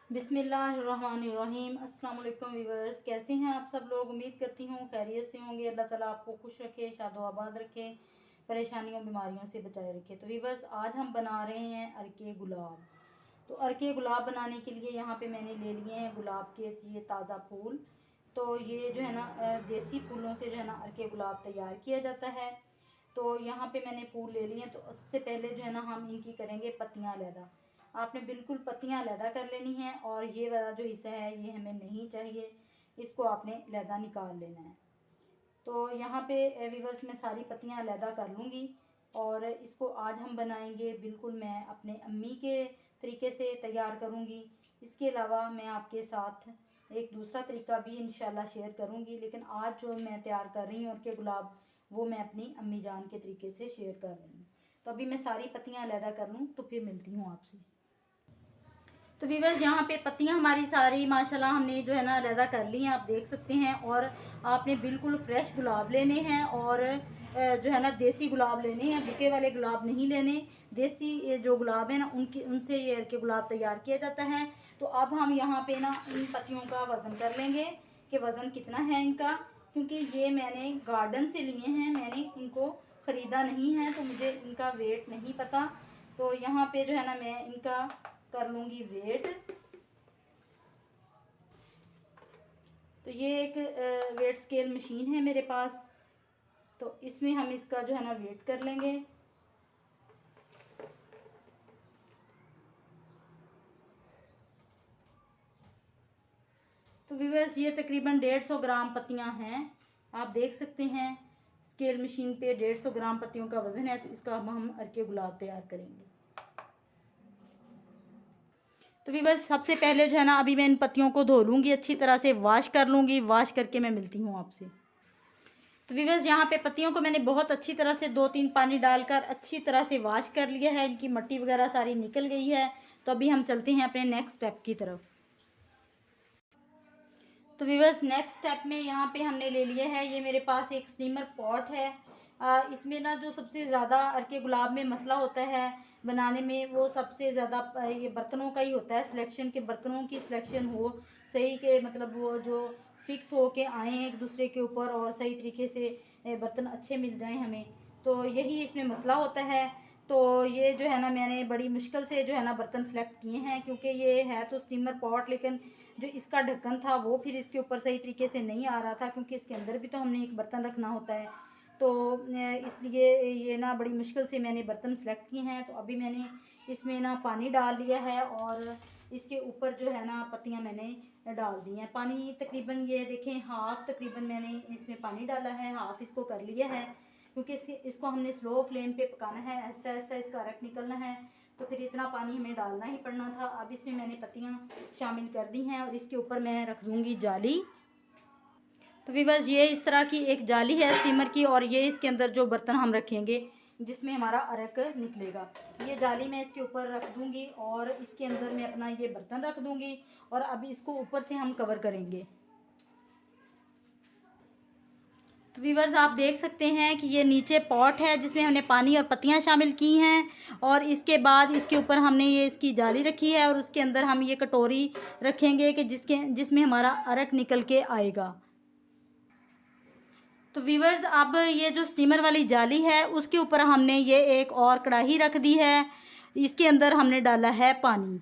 बिस्मिल्लाहिर्रहमानिर्रहीम। अस्सलाम वालेकुम व्यूअर्स, कैसे हैं आप सब लोग। उम्मीद करती हूँ खैरियत से होंगे। अल्लाह ताला आपको खुश रखे, शादो आबाद रखे, परेशानियों बीमारियों से बचाए रखे। तो व्यूअर्स, आज हम बना रहे हैं अरके गुलाब। तो अरके गुलाब बनाने के लिए यहाँ पे मैंने ले लिए हैं गुलाब के ये ताज़ा फूल। तो ये जो है ना देसी फूलों से जो है ना अरके गुलाब तैयार किया जाता है। तो यहाँ पे मैंने फूल ले लिए हैं। तो सबसे पहले जो है ना हम इनकी करेंगे पत्तियाँ अलहदा। आपने बिल्कुल पत्तियाँ अलहदा कर लेनी है और ये वाला जो हिस्सा है ये हमें नहीं चाहिए, इसको आपने अलहदा निकाल लेना है। तो यहाँ पे वीवर्स मैं सारी पत्तियाँ अलहदा कर लूँगी और इसको आज हम बनाएंगे बिल्कुल मैं अपने अम्मी के तरीके से तैयार करूँगी। इसके अलावा मैं आपके साथ एक दूसरा तरीका भी इंशाल्लाह शेयर करूँगी, लेकिन आज जो मैं तैयार कर रही हूँ और के गुलाब वो मैं अपनी अम्मी जान के तरीके से शेयर कर रही हूँ। तो अभी मैं सारी पत्तियाँ अलहदा कर लूँ तो फिर मिलती हूँ आपसे। तो व्यूअर्स, यहाँ पे पत्तियाँ हमारी सारी माशाल्लाह हमने जो है ना अलहदा कर ली हैं, आप देख सकते हैं। और आपने बिल्कुल फ्रेश गुलाब लेने हैं और जो है ना देसी गुलाब लेने हैं, बुके वाले गुलाब नहीं लेने। देसी जो गुलाब है ना उनसे ये के गुलाब तैयार किया जाता है। तो अब हम यहाँ पे ना इन पत्तियों का वज़न कर लेंगे कि वज़न कितना है इनका, क्योंकि ये मैंने गार्डन से लिए हैं, मैंने इनको ख़रीदा नहीं है तो मुझे इनका वेट नहीं पता। तो यहाँ पे जो है ना मैं इनका कर लूँगी वेट। तो ये एक वेट स्केल मशीन है मेरे पास, तो इसमें हम इसका जो है ना वेट कर लेंगे। तो व्यूअर्स, ये तकरीबन 150 ग्राम पत्तियां हैं, आप देख सकते हैं। स्केल मशीन पे 150 ग्राम पत्तियों का वज़न है। तो इसका हम अरके गुलाब तैयार करेंगे। तो व्यूअर्स, सबसे पहले जो है ना अभी मैं इन पत्तियों को धो लूँगी, अच्छी तरह से वॉश कर लूँगी। वॉश करके मैं मिलती हूँ आपसे। तो व्यूअर्स, यहाँ पे पत्तियों को मैंने बहुत अच्छी तरह से 2-3 पानी डालकर अच्छी तरह से वॉश कर लिया है। इनकी मट्टी वगैरह सारी निकल गई है। तो अभी हम चलते हैं अपने नेक्स्ट स्टेप की तरफ। तो व्यूअर्स, नेक्स्ट स्टेप में यहाँ पे हमने ले लिया है, ये मेरे पास एक स्टीमर पॉट है। इसमें ना जो सबसे ज़्यादा अरके गुलाब में मसला होता है बनाने में, वो सबसे ज़्यादा ये बर्तनों का ही होता है। सिलेक्शन के बर्तनों की सिलेक्शन हो सही, के मतलब वो जो फिक्स हो के आए एक दूसरे के ऊपर और सही तरीके से बर्तन अच्छे मिल जाएं हमें, तो यही इसमें मसला होता है। तो ये जो है ना मैंने बड़ी मुश्किल से जो है ना बर्तन सेलेक्ट किए हैं, क्योंकि ये है तो स्टीमर पॉट, लेकिन जो इसका ढक्कन था वो फिर इसके ऊपर सही तरीके से नहीं आ रहा था, क्योंकि इसके अंदर भी तो हमने एक बर्तन रखना होता है। तो इसलिए ये ना बड़ी मुश्किल से मैंने बर्तन सेलेक्ट किए हैं। तो अभी मैंने इसमें ना पानी डाल लिया है और इसके ऊपर जो है ना पत्तियां मैंने डाल दी हैं। पानी तकरीबन ये देखें हाफ़ तकरीबन मैंने इसमें पानी डाला है, हाफ़ इसको कर लिया है, क्योंकि इसको हमने स्लो फ्लेम पे पकाना है, आहिस्ता आहिस्ता इसका रख निकलना है। तो फिर इतना पानी हमें डालना ही पड़ना था। अब इसमें मैंने पत्तियां शामिल कर दी हैं और इसके ऊपर मैं रख दूँगी जाली। तो व्यूअर्स, ये इस तरह की एक जाली है स्टीमर की, और ये इसके अंदर जो बर्तन हम रखेंगे जिसमें हमारा अरक निकलेगा, ये जाली मैं इसके ऊपर रख दूँगी और इसके अंदर मैं अपना ये बर्तन रख दूँगी। और अभी इसको ऊपर से हम कवर करेंगे। तो व्यूअर्स, आप देख सकते हैं कि ये नीचे पॉट है जिसमें हमने पानी और पत्तियां शामिल की हैं, और इसके बाद इसके ऊपर हमने ये इसकी जाली रखी है और उसके अंदर हम ये कटोरी रखेंगे कि जिसमें हमारा अरक निकल के आएगा। तो व्यूअर्स, अब ये जो स्टीमर वाली जाली है उसके ऊपर हमने ये एक और कढ़ाई रख दी है। इसके अंदर हमने डाला है पानी।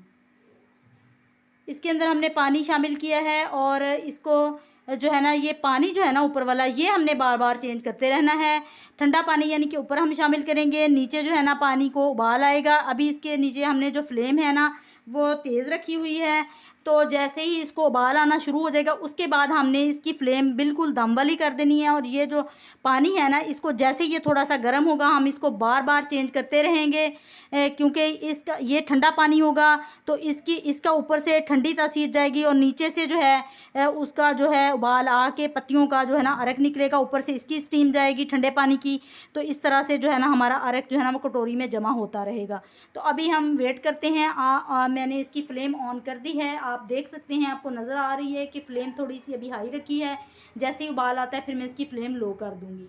इसके अंदर हमने पानी शामिल किया है और इसको जो है ना ये पानी जो है ना ऊपर वाला ये हमने बार बार चेंज करते रहना है। ठंडा पानी यानी कि ऊपर हम शामिल करेंगे, नीचे जो है ना पानी को उबाल आएगा। अभी इसके नीचे हमने जो फ्लेम है ना वो तेज़ रखी हुई है। तो जैसे ही इसको उबाल आना शुरू हो जाएगा उसके बाद हमने इसकी फ्लेम बिल्कुल दम वाली कर देनी है। और ये जो पानी है ना इसको जैसे ये थोड़ा सा गर्म होगा हम इसको बार बार चेंज करते रहेंगे, क्योंकि इसका ये ठंडा पानी होगा तो इसका ऊपर से ठंडी तासीर जाएगी और नीचे से जो है उसका जो है उबाल आके पत्तियों का जो है ना अरक निकलेगा, ऊपर से इसकी स्टीम जाएगी ठंडे पानी की। तो इस तरह से जो है ना हमारा अरक जो है ना वो कटोरी में जमा होता रहेगा। तो अभी हम वेट करते हैं। मैंने इसकी फ्लेम ऑन कर दी है, आप देख सकते हैं, आपको नज़र आ रही है कि फ़्लेम थोड़ी सी अभी हाई रखी है। जैसे ही उबाल आता है फिर मैं इसकी फ़्लेम लो कर दूँगी।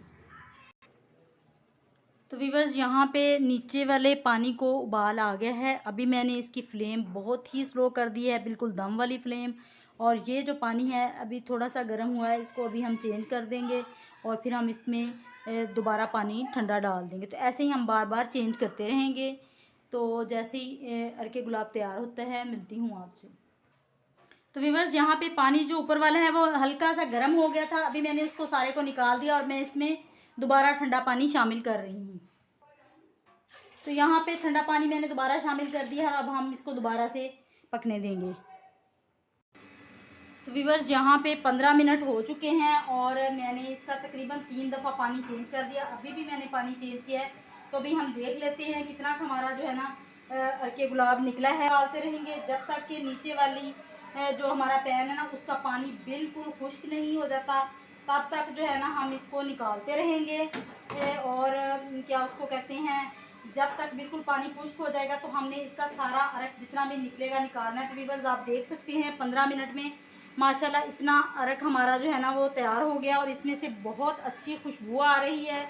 तो वीवर्स यहाँ पे नीचे वाले पानी को उबाल आ गया है। अभी मैंने इसकी फ्लेम बहुत ही स्लो कर दी है, बिल्कुल दम वाली फ्लेम। और ये जो पानी है अभी थोड़ा सा गर्म हुआ है, इसको अभी हम चेंज कर देंगे और फिर हम इसमें दोबारा पानी ठंडा डाल देंगे। तो ऐसे ही हम बार बार चेंज करते रहेंगे। तो जैसे ही अर्के गुलाब तैयार होता है मिलती हूँ आपसे। तो वीवर्स यहाँ पे पानी जो ऊपर वाला है वो हल्का सा गर्म हो गया था। अभी मैंने उसको सारे को निकाल दिया और मैं इसमें दोबारा ठंडा पानी शामिल कर रही हूँ। तो यहाँ पे ठंडा पानी मैंने दोबारा शामिल कर दिया और अब हम इसको दोबारा से पकने देंगे। तो वीवर्स यहाँ पे 15 मिनट हो चुके हैं और मैंने इसका तकरीबन 3 दफ़ा पानी चेंज कर दिया। अभी भी मैंने पानी चेंज किया है। तो अभी हम देख लेते हैं कितना हमारा जो है ना अर्के गुलाब निकला है। डालते रहेंगे जब तक कि नीचे वाली जो हमारा पैन है ना उसका पानी बिल्कुल खुश्क नहीं हो जाता, तब तक जो है ना हम इसको निकालते रहेंगे। और क्या उसको कहते हैं, जब तक बिल्कुल पानी खुश्क हो जाएगा तो हमने इसका सारा अरक जितना भी निकलेगा निकालना है। तो वीवर्स आप देख सकते हैं 15 मिनट में माशाल्लाह इतना अरक हमारा जो है ना वो तैयार हो गया और इसमें से बहुत अच्छी खुशबू आ रही है।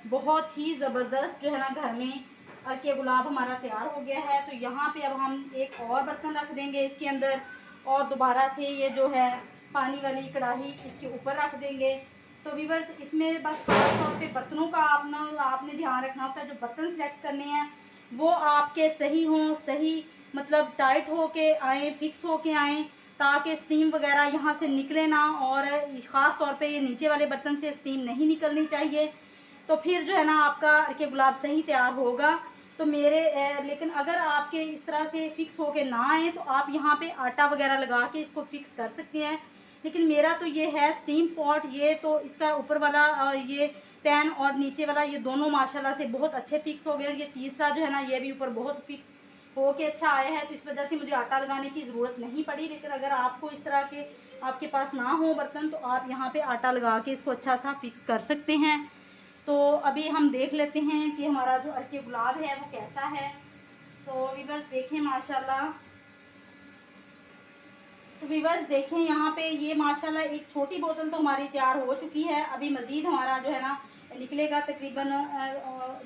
बहुत ही ज़बरदस्त जो है ना घर में अर्के गुलाब हमारा तैयार हो गया है। तो यहाँ पे अब हम एक और बर्तन रख देंगे इसके अंदर और दोबारा से ये जो है पानी वाली कढ़ाई इसके ऊपर रख देंगे। तो वीवर्स इसमें बस खास तौर पे बर्तनों का आपने ध्यान रखना होता है। जो बर्तन सेलेक्ट करने हैं वो आपके सही हों, सही मतलब टाइट हो के आए, फिक्स हो के आएँ, ताकि स्टीम वगैरह यहाँ से निकले ना। और ख़ास तौर पे ये नीचे वाले बर्तन से स्टीम नहीं निकलनी चाहिए। तो फिर जो है ना आपका अर्के गुलाब सही तैयार होगा। तो लेकिन अगर आपके इस तरह से फिक्स हो के ना आए तो आप यहाँ पे आटा वगैरह लगा के इसको फिक्स कर सकते हैं। लेकिन मेरा तो ये है स्टीम पॉट, ये तो इसका ऊपर वाला और ये पैन और नीचे वाला ये दोनों माशाल्लाह से बहुत अच्छे फिक्स हो गए। ये तीसरा जो है ना ये भी ऊपर बहुत फिक्स हो के अच्छा आया है। तो इस वजह से मुझे आटा लगाने की ज़रूरत नहीं पड़ी। लेकिन अगर आपको इस तरह के आपके पास ना हो बर्तन तो आप यहाँ पे आटा लगा के इसको अच्छा सा फिक्स कर सकते हैं। तो अभी हम देख लेते हैं कि हमारा जो अर्के गुलाब है वो कैसा है। तो वीवर्स देखें माशाल्लाह, तो वीवर्स देखें यहाँ पे ये माशाल्लाह एक छोटी बोतल तो हमारी तैयार हो चुकी है। अभी मज़ीद हमारा जो है ना निकलेगा तकरीबन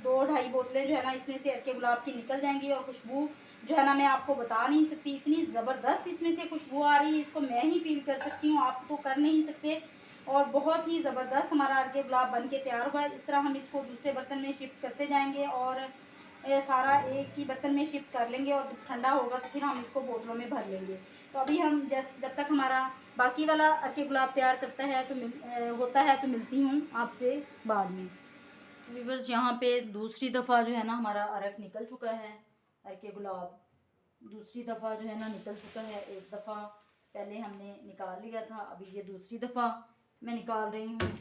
2-2.5 बोतलें जो है ना इसमें से अर्के गुलाब की निकल जाएंगी। और खुशबू जो है ना मैं आपको बता नहीं सकती, इतनी ज़बरदस्त इसमें से खुशबू आ रही है, इसको मैं ही फील कर सकती हूँ, आप तो कर नहीं सकते। और बहुत ही ज़बरदस्त हमारा अर्के गुलाब बन के तैयार हुआ है। इस तरह हम इसको दूसरे बर्तन में शिफ्ट करते जाएंगे और सारा एक ही बर्तन में शिफ्ट कर लेंगे और ठंडा होगा तो फिर हम इसको बोतलों में भर लेंगे। तो अभी हम जब तक हमारा बाकी वाला अर्के गुलाब तैयार करता है तो होता है तो मिलती हूँ आपसे बाद में। वीवर्स यहाँ पे दूसरी दफ़ा जो है ना हमारा अरक निकल चुका है, अर्के गुलाब दूसरी दफ़ा जो है ना निकल चुका है। एक दफ़ा पहले हमने निकाल लिया था, अभी ये दूसरी दफ़ा मैं निकाल रही हूँ।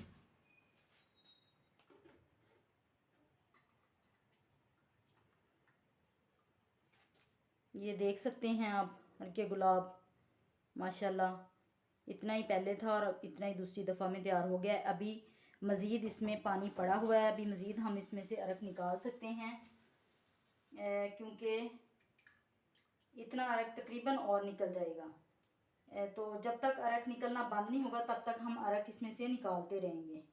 ये देख सकते हैं आप अर्के गुलाब माशाल्लाह इतना ही पहले था और अब इतना ही दूसरी दफ़ा में तैयार हो गया है। अभी मज़ीद इसमें पानी पड़ा हुआ है, अभी मज़ीद हम इसमें से अरक निकाल सकते हैं क्योंकि इतना अरक तकरीबन और निकल जाएगा। तो जब तक अरक निकलना बंद नहीं होगा तब तक हम अरक इसमें से निकालते रहेंगे।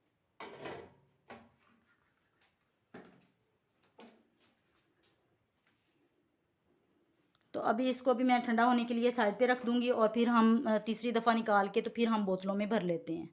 तो अभी इसको भी मैं ठंडा होने के लिए साइड पे रख दूँगी और फिर हम तीसरी दफ़ा निकाल के तो फिर हम बोतलों में भर लेते हैं।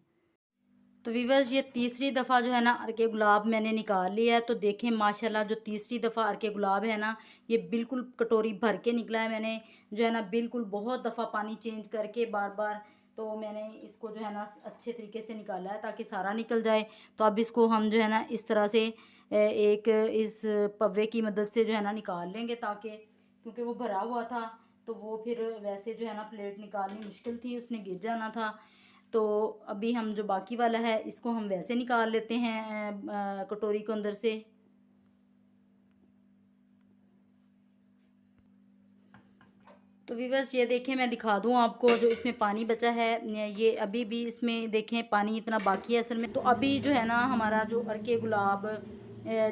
तो वीवर्स ये तीसरी दफ़ा जो है ना अर्के गुलाब मैंने निकाल लिया है। तो देखें माशाल्लाह जो तीसरी दफ़ा अर्के गुलाब है ना ये बिल्कुल कटोरी भर के निकला है। मैंने जो है ना बिल्कुल बहुत दफ़ा पानी चेंज करके बार बार तो मैंने इसको जो है ना अच्छे तरीके से निकाला है ताकि सारा निकल जाए। तो अब इसको हम जो है ना इस तरह से एक इस पव्वे की मदद से जो है ना निकाल लेंगे, ताकि क्योंकि वो भरा हुआ था तो वो फिर वैसे जो है ना प्लेट निकालनी मुश्किल थी, उसने गिर जाना था। तो अभी हम जो बाकी वाला है इसको हम वैसे निकाल लेते हैं कटोरी के अंदर से। तो वीवर्स ये देखें मैं दिखा दूं आपको जो इसमें पानी बचा है, ये अभी भी इसमें देखें पानी इतना बाकी है असल में। तो अभी जो है ना हमारा जो अर्के गुलाब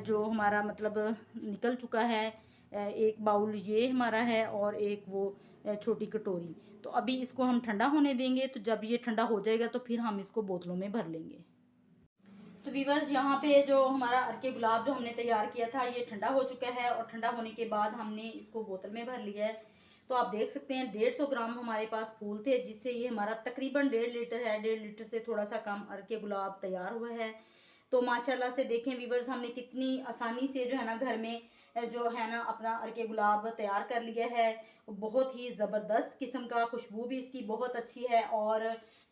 जो हमारा मतलब निकल चुका है, एक बाउल ये हमारा है और एक वो छोटी कटोरी। तो अभी इसको हम ठंडा होने देंगे। तो जब ये ठंडा हो जाएगा तो फिर हम इसको बोतलों में भर लेंगे। तो वीवर्स यहाँ पे जो हमारा अर्के गुलाब जो हमने तैयार किया था ये ठंडा हो चुका है और ठंडा होने के बाद हमने इसको बोतल में भर लिया है। तो आप देख सकते हैं 150 ग्राम हमारे पास फूल थे, जिससे ये हमारा तकरीबन 1.5 लीटर है। 1.5 लीटर से थोड़ा सा कम अर्के गुलाब तैयार हुआ है। तो माशाल्लाह से देखें वीवर्स, हमने कितनी आसानी से जो है ना घर में जो है ना अपना अर्के गुलाब तैयार कर लिया है। बहुत ही ज़बरदस्त किस्म का, खुशबू भी इसकी बहुत अच्छी है और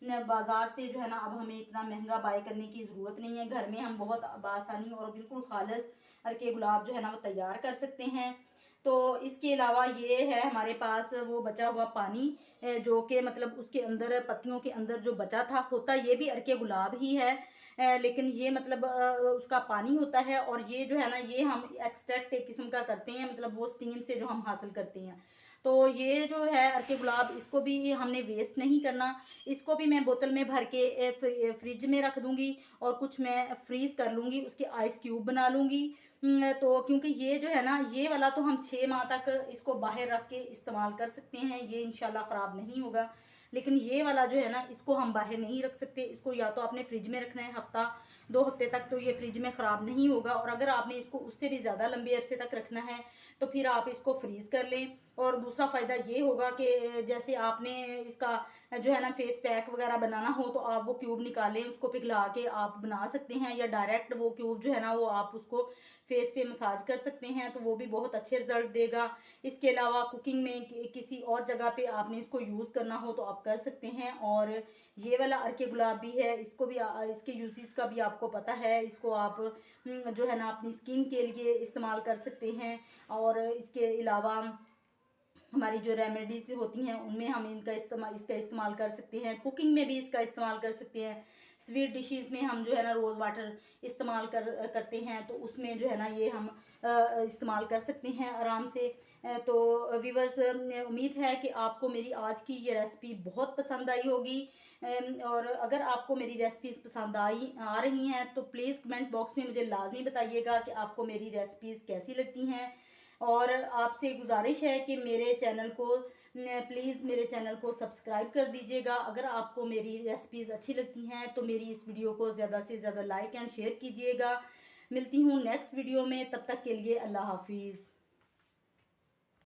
बाज़ार से जो है ना अब हमें इतना महंगा बाय करने की ज़रूरत नहीं है। घर में हम बहुत आसानी और बिल्कुल खालिस अर्के गुलाब जो है ना वो तैयार कर सकते हैं। तो इसके अलावा ये है हमारे पास वो बचा हुआ पानी, जो कि मतलब उसके अंदर पत्तियों के अंदर जो बचा था, होता ये भी अर्के गुलाब ही है, लेकिन ये मतलब उसका पानी होता है। और ये जो है ना ये हम एक्सट्रैक्ट एक किस्म का करते हैं, मतलब वो स्टीम से जो हम हासिल करते हैं। तो ये जो है अर्के गुलाब, इसको भी हमने वेस्ट नहीं करना। इसको भी मैं बोतल में भर के फ्रिज में रख दूंगी और कुछ मैं फ्रीज़ कर लूँगी, उसके आइस क्यूब बना लूँगी। तो क्योंकि ये जो है ना ये वाला तो हम 6 माह तक इसको बाहर रख के इस्तेमाल कर सकते हैं, ये इंशाल्लाह ख़राब नहीं होगा। लेकिन ये वाला जो है ना इसको हम बाहर नहीं रख सकते, इसको या तो आपने फ्रिज में रखना है हफ्ता 2 हफ्ते तक, तो ये फ्रिज में ख़राब नहीं होगा। और अगर आपने इसको उससे भी ज़्यादा लंबे अरसे तक रखना है तो फिर आप इसको फ्रीज़ कर लें। और दूसरा फ़ायदा ये होगा कि जैसे आपने इसका जो है ना फेस पैक वगैरह बनाना हो तो आप वो क्यूब निकालें, उसको पिघला के आप बना सकते हैं, या डायरेक्ट वो क्यूब जो है ना वो आप उसको फेस पे मसाज कर सकते हैं, तो वो भी बहुत अच्छे रिजल्ट देगा। इसके अलावा कुकिंग में किसी और जगह पे आपने इसको यूज़ करना हो तो आप कर सकते हैं। और ये वाला अर्के गुलाब भी है, इसको भी इसके यूजेस का भी आपको पता है। इसको आप जो है ना अपनी स्किन के लिए इस्तेमाल कर सकते हैं। और इसके अलावा हमारी जो रेमेडीज होती हैं उनमें हम इसका इस्तेमाल कर सकते हैं। कुकिंग में भी इसका इस्तेमाल कर सकते हैं। स्वीट डिशेस में हम जो है ना रोज़ वाटर इस्तेमाल करते हैं, तो उसमें जो है ना ये हम इस्तेमाल कर सकते हैं आराम से। तो व्यूवर्स, उम्मीद है कि आपको मेरी आज की ये रेसिपी बहुत पसंद आई होगी। और अगर आपको मेरी रेसिपीज़ पसंद आ रही हैं तो प्लीज़ कमेंट बॉक्स में मुझे लाजमी बताइएगा कि आपको मेरी रेसिपीज़ कैसी लगती हैं। और आपसे गुजारिश है कि मेरे चैनल को प्लीज़ मेरे चैनल को सब्सक्राइब कर दीजिएगा। अगर आपको मेरी रेसिपीज़ अच्छी लगती हैं तो मेरी इस वीडियो को ज़्यादा से ज़्यादा लाइक एंड शेयर कीजिएगा। मिलती हूँ नेक्स्ट वीडियो में, तब तक के लिए अल्लाह हाफिज़।